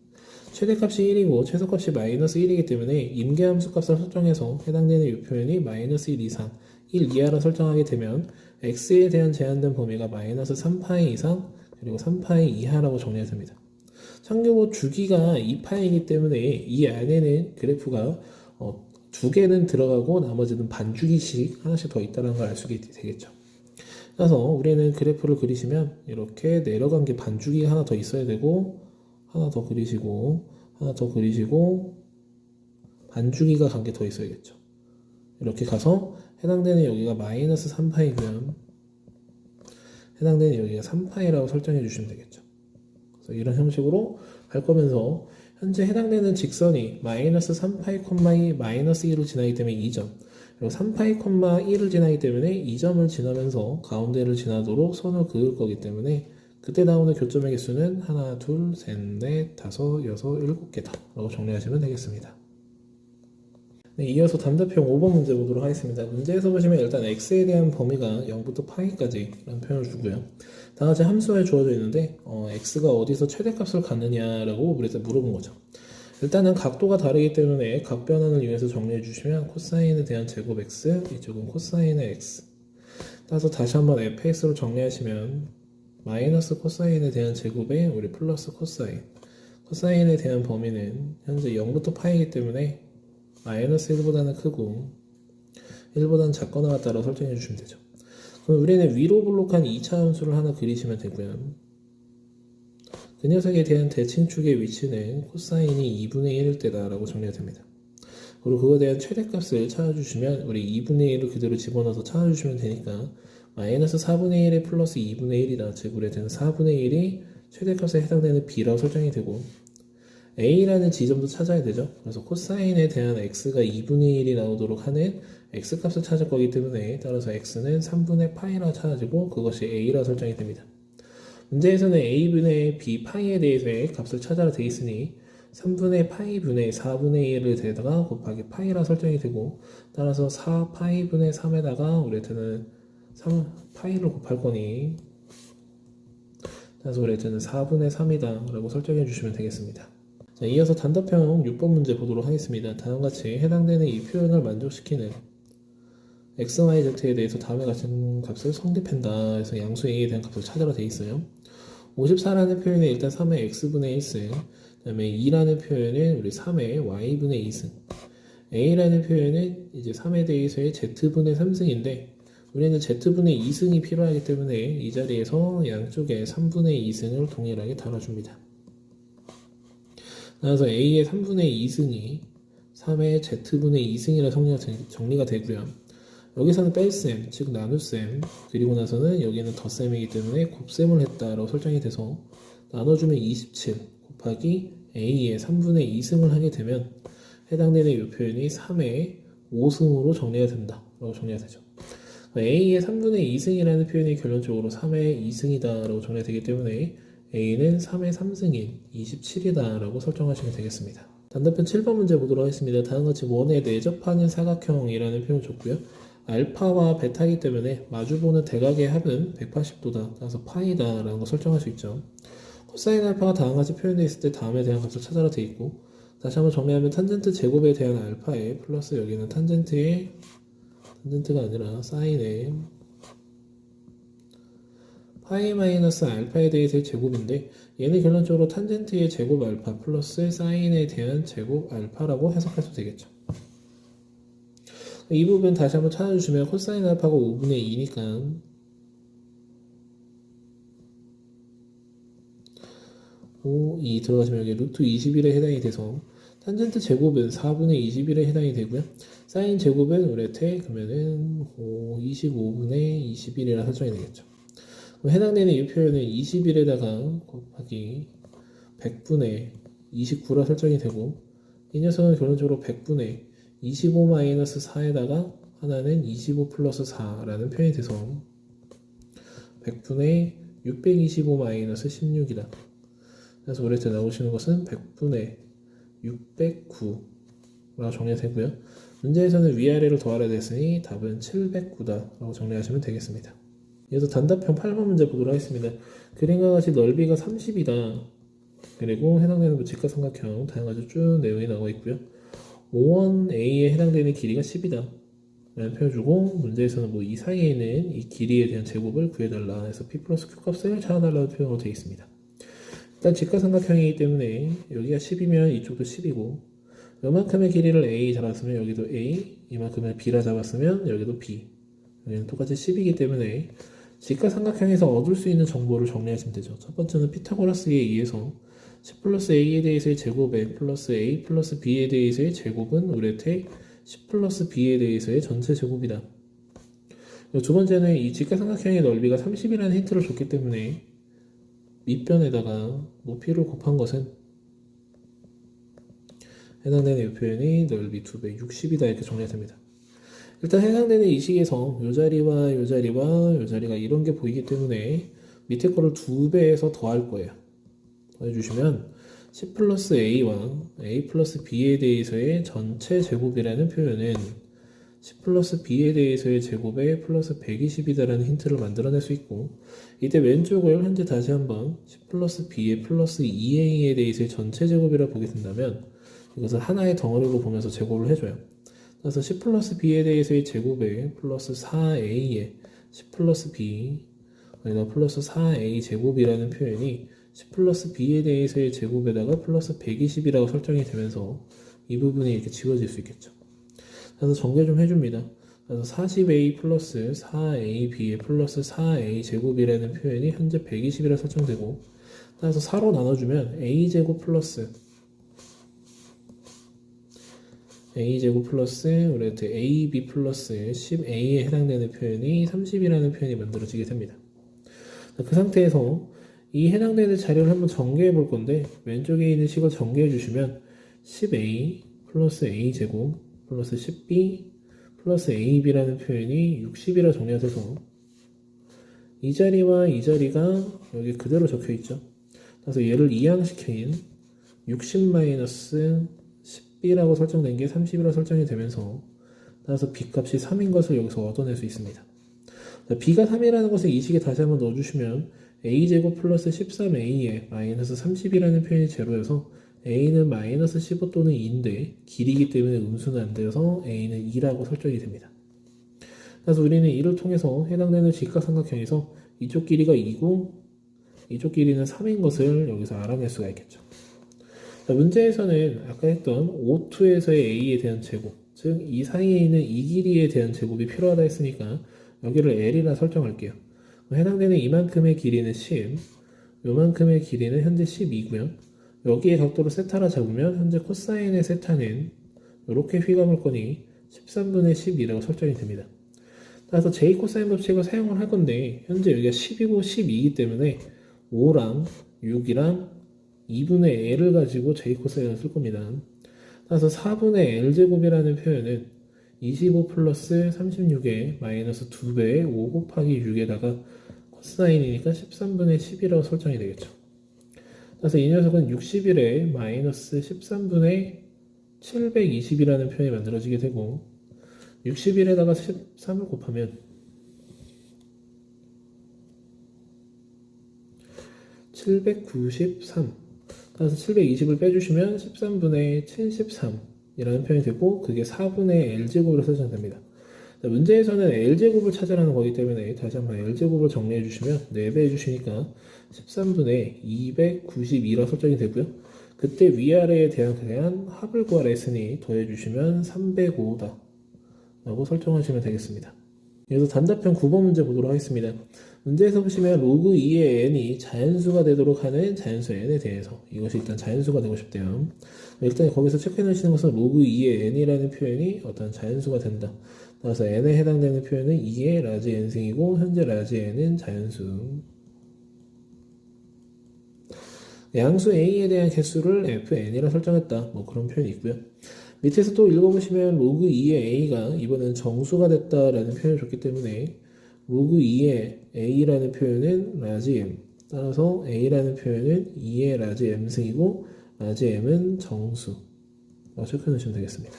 최대값이 1이고 최소값이 마이너스 1이기 때문에 임계함수 값을 설정해서 해당되는 이 표현이 마이너스 1 이상, 1 이하로 설정하게 되면 x에 대한 제한된 범위가 마이너스 3파이 이상 그리고 3파이 이하라고 정리가 됩니다. 참고로 주기가 2파이이기 때문에 이 안에는 그래프가 두 개는 들어가고 나머지는 반주기씩 하나씩 더 있다는 걸 알 수 있게 되겠죠. 그래서 우리는 그래프를 그리시면 이렇게 내려간 게 반주기가 하나 더 있어야 되고, 하나 더 그리시고, 하나 더 그리시고, 반주기가 간 게 더 있어야겠죠. 이렇게 가서 해당되는 여기가 마이너스 3파이고요. 해당되는 여기가 3파이라고 설정해 주시면 되겠죠. 그래서 이런 형식으로 갈 거면서 현재 해당되는 직선이 마이너스 3파이, 2 마이너스 1을 지나기 때문에 2점, 그리고 3파이, 1을 지나기 때문에 2점을 지나면서 가운데를 지나도록 선을 그을 거기 때문에 그때 나오는 교점의 개수는 하나, 둘, 셋, 넷, 다섯, 여섯, 일곱 개다 라고 정리하시면 되겠습니다. 네, 이어서 단답형 5번 문제 보도록 하겠습니다. 문제에서 보시면 일단 x에 대한 범위가 0부터 파이까지 라는 표현을 주고요. 다같이 함수에 주어져 있는데 x가 어디서 최대값을 갖느냐라고 우리한테 물어본 거죠. 일단은 각도가 다르기 때문에 각 변환을 이용해서 정리해 주시면 코사인에 대한 제곱 x, 이쪽은 코사인의 x. 따라서 다시 한번 fx로 정리하시면 마이너스 코사인에 대한 제곱에 우리 플러스 코사인. 코사인에 대한 범위는 현재 0부터 파이이기 때문에 마이너스 1보다는 크고 1보다는 작거나 같다라고 설정해 주시면 되죠. 그럼 우리는 위로 블록한 2차 함수를 하나 그리시면 되고요. 그 녀석에 대한 대칭축의 위치는 코사인이 2분의 1일 때다 라고 정리가 됩니다. 그리고 그거에 대한 최대값을 찾아주시면 우리 2분의 1을 그대로 집어넣어서 찾아주시면 되니까 마이너스 4분의 1에 플러스 2분의 1이다. 즉 우리에 대한 4분의 1이 최대값에 해당되는 b라고 설정이 되고, a라는 지점도 찾아야 되죠. 그래서 코사인에 대한 x가 2분의 1이 나오도록 하는 x값을 찾을 거기 때문에 따라서 x는 3분의 파이라 찾아지고 그것이 a라 설정이 됩니다. 문제에서는 a분의 b 파이에 대해서의 값을 찾아라 되어 있으니 3분의 파이분의 4분의 1을 대다가 곱하기 파이라 설정이 되고, 따라서 4파이분의 3에다가 우리한테는 3파이를 곱할 거니 따라서 우리한테는 4분의 3이다 라고 설정해 주시면 되겠습니다. 자, 이어서 단답형 6번 문제 보도록 하겠습니다. 다음같이 해당되는 이 표현을 만족시키는 x, y, z에 대해서 다음에 같은 값을 성립한다 해서 양수 a에 대한 값을 찾으라 되어 있어요. 54라는 표현에 일단 3의 x분의 1승, 그 다음에 2라는 표현은 우리 3의 y분의 2승, a라는 표현은 이제 3에 대해서의 z분의 3승인데 우리는 z분의 2승이 필요하기 때문에 이 자리에서 양쪽에 3분의 2승을 동일하게 달아줍니다. 그래서 a의 3분의 2승이 3의 z분의 2승이라 정리가 되고요. 여기서는 뺄셈, 즉 나눗셈, 그리고 나서는 여기는 덧셈이기 때문에 곱셈을 했다라고 설정이 돼서 나눠주면 27 곱하기 a의 3분의 2승을 하게 되면 해당되는 이 표현이 3의 5승으로 정리가 된다 라고 정리가 되죠. a의 3분의 2승이라는 표현이 결론적으로 3의 2승이다 라고 정리가 되기 때문에 a는 3의 3승인 27이다 라고 설정하시면 되겠습니다. 단답편 7번 문제 보도록 하겠습니다. 다음같이 원에 내접하는 사각형이라는 표현 줬고요. 알파와 베타이기 때문에 마주보는 대각의 합은 180도다. 따라서 파이다 라는 거 설정할 수 있죠. 코사인 알파가 다음같이 표현되어 있을 때 다음에 대한 값을 찾아라 되어 있고, 다시 한번 정리하면 탄젠트 제곱에 대한 알파에 플러스 여기는 탄젠트가 아니라 사인에 파이 마이너스 알파에 대해서의 제곱인데, 얘는 결론적으로 탄젠트의 제곱 알파 플러스 사인에 대한 제곱 알파라고 해석할 수 되겠죠. 이 부분 다시 한번 찾아주시면 코사인 알파가 5분의 2니까 5, 2 들어가시면 여기 루트 21에 해당이 돼서 탄젠트 제곱은 4분의 21에 해당이 되고요. 사인 제곱은 우레테 그러면은 25분의 21이라 설정이 되겠죠. 그럼 해당되는 이 표현은 21에다가 곱하기 100분의 29라 설정이 되고, 이 녀석은 결론적으로 100분의 25-4에다가 하나는 25 플러스 4라는 표현이 돼서 100분의 625-16이다. 그래서 우리 때 나오시는 것은 100분의 609라고 정리가 되고요. 문제에서는 위아래를 더하라 됐으니 답은 709다 라고 정리하시면 되겠습니다. 이어서 단답형 8번 문제 보도록 하겠습니다. 그림과 같이 넓이가 30이다. 그리고 해당되는 직각삼각형 다양하게 쭉 내용이 나와 있고요. 5원 A에 해당되는 길이가 10이다 라는 표현주고, 문제에서는 이 사이에 있는 이 길이에 대한 제곱을 구해달라 해서 P 플러스 Q 값을 찾아달라는 표현으로 되어 있습니다. 일단 직각삼각형이기 때문에 여기가 10이면 이쪽도 10이고, 요만큼의 길이를 A 잡았으면 여기도 A, 이만큼을 B라 잡았으면 여기도 B, 여기는 똑같이 10이기 때문에 직각삼각형에서 얻을 수 있는 정보를 정리하시면 되죠. 첫 번째는 피타고라스에 의해서 10 플러스 A에 대해서의 제곱에 플러스 A 플러스 B에 대해서의 제곱은 우레테 10 플러스 B에 대해서의 전체 제곱이다. 두 번째는 이 직각삼각형의 넓이가 30이라는 힌트를 줬기 때문에 밑변에다가 높이를 곱한 것은 해당되는 이 표현이 넓이 2배 60이다 이렇게 정리가 됩니다. 일단 해당되는 이 식에서 이 자리와 이 자리와 이 자리가 이런 게 보이기 때문에 밑에 거를 2배에서 더할 거예요. 더해주시면 10 플러스 A와 A 플러스 B에 대해서의 전체 제곱이라는 표현은 10 플러스 B에 대해서의 제곱에 플러스 120이다라는 힌트를 만들어낼 수 있고, 이때 왼쪽을 현재 다시 한번 10 플러스 B에 플러스 2A에 대해서의 전체 제곱이라 보게 된다면 이것을 하나의 덩어리로 보면서 제곱을 해줘요. 그래서 10 플러스 B에 대해서의 제곱에 플러스 4A에 10 플러스 B 플러스 4A 제곱이라는 표현이 10 플러스 B에 대해서의 제곱에다가 플러스 120이라고 설정이 되면서 이 부분이 이렇게 지워질 수 있겠죠. 그래서 정리 좀 해줍니다. 그래서 40A 플러스 4AB에 플러스 4A 제곱이라는 표현이 현재 120이라 설정되고, 따라서 4로 나눠주면 A제곱 플러스 우리 AB 플러스 10A에 해당되는 표현이 30이라는 표현이 만들어지게 됩니다. 그 상태에서 이 해당되는 자료를 한번 정리해 볼 건데, 왼쪽에 있는 식을 정리해 주시면 10A 플러스 A제곱 플러스 10B 플러스 AB라는 표현이 60이라 정리가 돼서 이 자리와 이 자리가 여기 그대로 적혀 있죠. 그래서 얘를 이항시킨 60-10B라고 설정된 게 30이라 설정이 되면서, 따라서 B 값이 3인 것을 여기서 얻어낼 수 있습니다. B가 3이라는 것을 이 식에 다시 한번 넣어주시면 A제곱 플러스 13A에 마이너스 30이라는 표현이 제로여서 A는 마이너스 15 또는 2인데 길이기 때문에 음수는 안 되어서 A는 2라고 설정이 됩니다. 그래서 우리는 이를 통해서 해당되는 직각삼각형에서 이쪽 길이가 2고 이쪽 길이는 3인 것을 여기서 알아낼 수가 있겠죠. 문제에서는 아까 했던 O2에서의 A에 대한 제곱, 즉 이 사이에 있는 이 길이에 대한 제곱이 필요하다 했으니까 여기를 L이라 설정할게요. 해당되는 이만큼의 길이는 10, 요만큼의 길이는 현재 12고요. 여기에 각도를 세타라 잡으면 현재 코사인의 세타는 이렇게 휘감을 거니 13분의 12라고 설정이 됩니다. 따라서 j 코사인 법칙을 사용을 할 건데, 현재 여기가 10이고 12이기 때문에 5랑 6이랑 2분의 L을 가지고 j 코사인을 쓸 겁니다. 따라서 4분의 L제곱이라는 표현은 25 플러스 36에 마이너스 2배의 5 곱하기 6에다가 코사인이니까 13분의 10이라고 설정이 되겠죠. 그래서 이 녀석은 61에 마이너스 13분의 720이라는 표현이 만들어지게 되고 61에다가 13을 곱하면 793. 따라서 720을 빼주시면 13분의 73이라는 표현이 되고 그게 4분의 L제곱으로 설정됩니다. 문제에서는 L제곱을 찾으라는 거기 때문에 다시 한번 L제곱을 정리해 주시면 4배 해주시니까 13분의 292라 설정이 되고요. 그때 위아래에 대한 합을 구하라 했으니 더해 주시면 305다 라고 설정하시면 되겠습니다. 그래서 단답형 9번 문제 보도록 하겠습니다. 문제에서 보시면 로그 2의 n이 자연수가 되도록 하는 자연수 n에 대해서 이것이 일단 자연수가 되고 싶대요. 일단 거기서 체크해 놓으시는 것은 로그 2의 n이라는 표현이 어떤 자연수가 된다. 따라서 n에 해당되는 표현은 2의 라지 n승이고 현재 라지 n은 자연수. 양수 a에 대한 개수를 fn이라 설정했다. 뭐 그런 표현이 있고요. 밑에서 또 읽어보시면 로그 2의 a가 이번엔 정수가 됐다라는 표현을 줬기 때문에 로그 2의 a라는 표현은 라지 m. 따라서 a라는 표현은 2의 라지 m승이고 라지 m은 정수. 체크해 놓으시면 되겠습니다.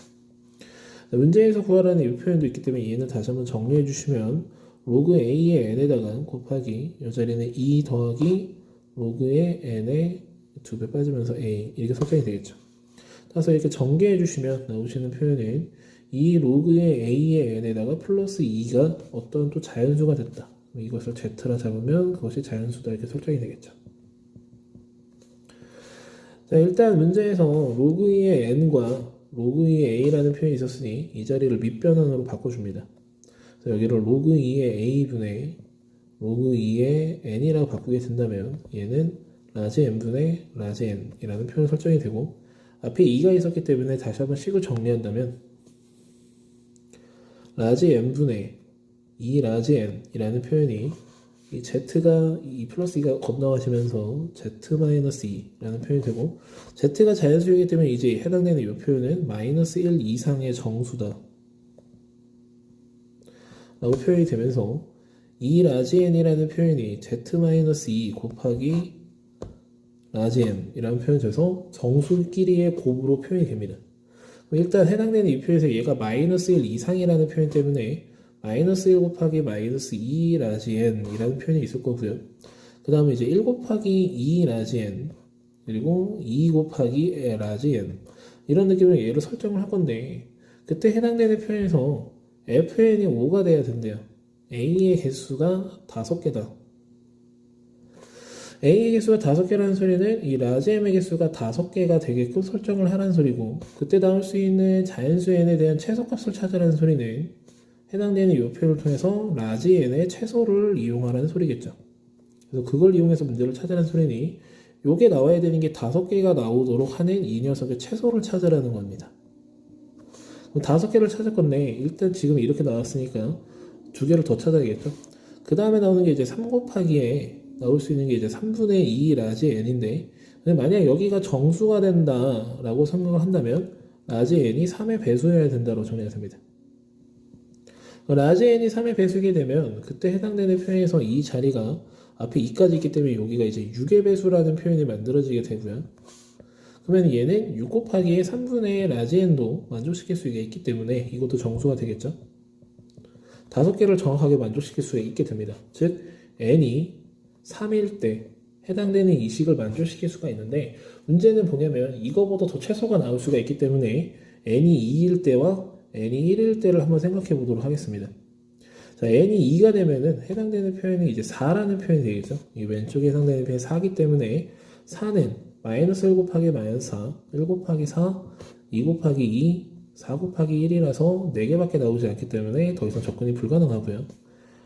문제에서 구하라는 이 표현도 있기 때문에 얘는 다시 한번 정리해 주시면 로그 a의 n에다가 곱하기 이 자리는 2 더하기 로그의 n에 2배 빠지면서 a 이렇게 설정이 되겠죠. 따라서 이렇게 전개해 주시면 나오시는 표현은 이 로그의 a의 n에다가 플러스 2가 어떤 또 자연수가 됐다. 이것을 z라 잡으면 그것이 자연수다 이렇게 설정이 되겠죠. 자, 일단 문제에서 로그 2의 n과 로그 2의 a라는 표현이 있었으니 이 자리를 밑변환으로 바꿔줍니다. 그래서 여기를 로그 2의 a분의 로그 2의 n이라고 바꾸게 된다면 얘는 라지 n분의 라지 n이라는 표현 설정이 되고 앞에 2가 있었기 때문에 다시 한번 식을 정리한다면 라지 n분의 2 라지 n이라는 표현이 이 z가 2 플러스 2가 건너가시면서 z-2라는 표현이 되고 z가 자연수이기 때문에 이제 해당되는 이 표현은 마이너스 1 이상의 정수다 라고 표현이 되면서 2 라지 n이라는 표현이 z-2 곱하기 라지 n이라는 표현이 돼서 정수끼리의 곱으로 표현이 됩니다. 일단 해당되는 이 표현에서 얘가 마이너스 1 이상이라는 표현 때문에 마이너스 1 곱하기 마이너스 2 라지 n이라는 표현이 있을 거고요. 그 다음에 이제 1 곱하기 2 라지 n 그리고 2 곱하기 라지 n 이런 느낌으로 얘를 설정을 할 건데 그때 해당되는 표현에서 fn이 5가 돼야 된대요. a의 개수가 5개다. a의 개수가 5개라는 소리는 이 라지 m의 개수가 5개가 되게끔 설정을 하라는 소리고 그때 나올 수 있는 자연수 n에 대한 최소값을 찾으라는 소리는 해당되는 이 표현을 통해서 라지 n의 최소를 이용하라는 소리겠죠. 그래서 그걸 이용해서 문제를 찾으라는 소리니 요게 나와야 되는 게 5개가 나오도록 하는 이 녀석의 최소를 찾으라는 겁니다. 그럼 5개를 찾을 건데 일단 지금 이렇게 나왔으니까 2개를 더 찾아야겠죠. 그 다음에 나오는 게 이제 3 곱하기에 나올 수 있는 게 이제 3분의 2 라지 n인데 만약 여기가 정수가 된다라고 생각을 한다면 라지 n이 3의 배수여야 된다고 정리가 됩니다. 라지 n이 3의 배수게 되면 그때 해당되는 표현에서 이 자리가 앞에 2까지 있기 때문에 여기가 이제 6의 배수라는 표현이 만들어지게 되고요. 그러면 얘는 6 곱하기에 3분의 라지 n도 만족시킬 수가 있기 때문에 이것도 정수가 되겠죠. 5개를 정확하게 만족시킬 수가 있게 됩니다. 즉 n이 3일 때 해당되는 이 식을 만족시킬 수가 있는데 문제는 뭐냐면 이거보다 더 최소가 나올 수가 있기 때문에 n이 2일 때와 n이 1일 때를 한번 생각해 보도록 하겠습니다. 자, n이 2가 되면은 해당되는 표현이 이제 4라는 표현이 되겠죠. 이 왼쪽에 해당되는 표현이 4기 때문에 4는 마이너스 1 곱하기 마이너스 4, 1 곱하기 4, 2 곱하기 2, 4 곱하기 1이라서 4개밖에 나오지 않기 때문에 더 이상 접근이 불가능하고요.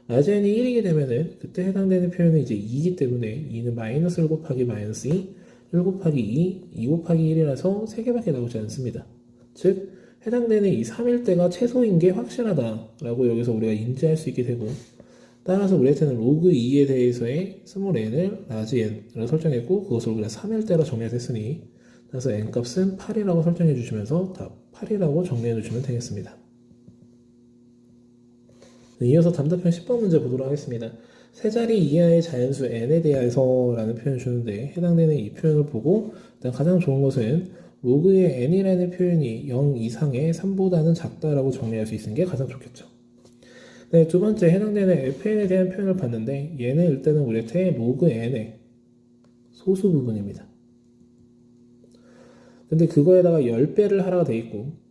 라지 n이 1이게 되면은 그때 해당되는 표현은 이제 2이기 때문에 2는 마이너스 1 곱하기 마이너스 2, 1 곱하기 2, 2 곱하기 1이라서 3개밖에 나오지 않습니다. 즉 해당되는 이 3일 때가 최소인 게 확실하다라고 여기서 우리가 인지할 수 있게 되고 따라서 우리한테는 로그 2에 대해서의 스몰 n을 라지 n으로 설정했고 그것을 우리가 3일 때로 정리했으니 따라서 n 값은 8이라고 설정해 주시면서 답 8이라고 정리해 주시면 되겠습니다. 네, 이어서 답답한 10번 문제 보도록 하겠습니다. 세 자리 이하의 자연수 n에 대해서 라는 표현을 주는데 해당되는 이 표현을 보고 일단 가장 좋은 것은 로그의 n이라는 표현이 0 이상의 3보다는 작다라고 정리할 수 있는 게 가장 좋겠죠. 네, 두 번째 해당되는 fn에 대한 표현을 봤는데 얘는 일단은 우리한테 로그 n의 소수 부분입니다. 근데 그거에다가 10배를 하라고 돼 있고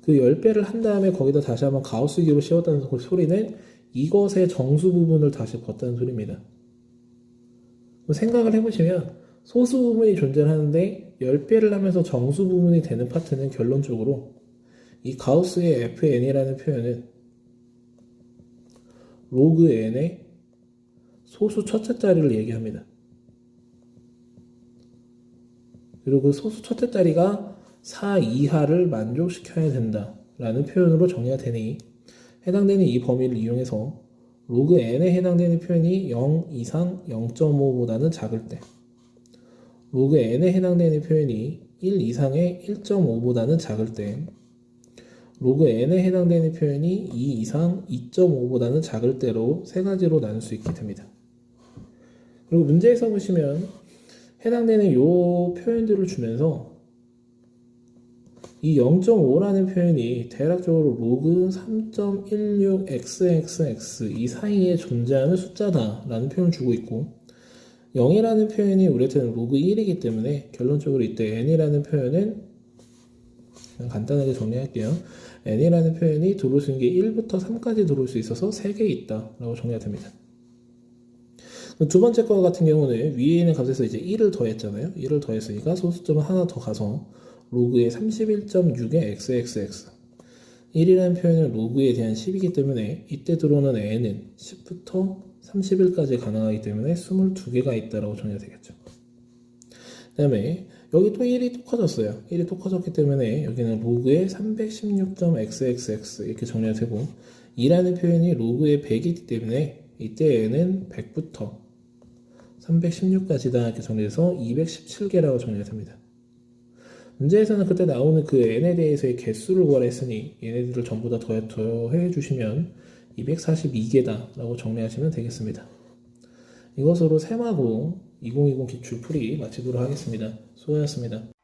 그 10배를 한 다음에 거기다 다시 한번 가우스기로 씌웠다는 소리는 이것의 정수 부분을 다시 벗다는 소리입니다. 생각을 해보시면 소수 부분이 존재하는데 10배를 하면서 정수 부분이 되는 파트는 결론적으로 이 가우스의 fn이라는 표현은 로그 n의 소수 첫째 자리를 얘기합니다. 그리고 그 소수 첫째 자리가 4 이하를 만족시켜야 된다 라는 표현으로 정의가 되니 해당되는 이 범위를 이용해서 로그 n에 해당되는 표현이 0 이상 0.5보다는 작을 때 로그 n에 해당되는 표현이 1 이상의 1.5보다는 작을 때 로그 n에 해당되는 표현이 2 이상 2.5보다는 작을 때로 세 가지로 나눌 수 있게 됩니다. 그리고 문제에서 보시면 해당되는 이 표현들을 주면서 이 0.5라는 표현이 대략적으로 로그 3.16xxx 이 사이에 존재하는 숫자다 라는 표현을 주고 있고 0이라는 표현이 우리한테는 로그 1이기 때문에 결론적으로 이때 n이라는 표현은 그냥 간단하게 정리할게요. n이라는 표현이 들어올 수 있는 게 1부터 3까지 들어올 수 있어서 3개 있다 라고 정리가 됩니다. 두 번째 거 같은 경우는 위에 있는 값에서 이제 1을 더했잖아요. 1을 더했으니까 소수점을 하나 더 가서 로그의 31.6의 xxx 1이라는 표현은 로그에 대한 10이기 때문에 이때 들어오는 n은 10부터 31까지 가능하기 때문에 22개가 있다라고 정리가 되겠죠. 그 다음에 여기 또 1이 또 커졌어요. 1이 또 커졌기 때문에 여기는 로그의 316.xxx 이렇게 정리가 되고 2라는 표현이 로그의 100이기 때문에 이때 n은 100부터 316까지다 이렇게 정리해서 217개라고 정리가 됩니다. 문제에서는 그때 나오는 그 n에 대해서의 개수를 구하라 했으니 얘네들을 전부 다 더해 주시면 242개다 라고 정리하시면 되겠습니다. 이것으로 세마고 2020 기출풀이 마치도록 하겠습니다. 수고하셨습니다.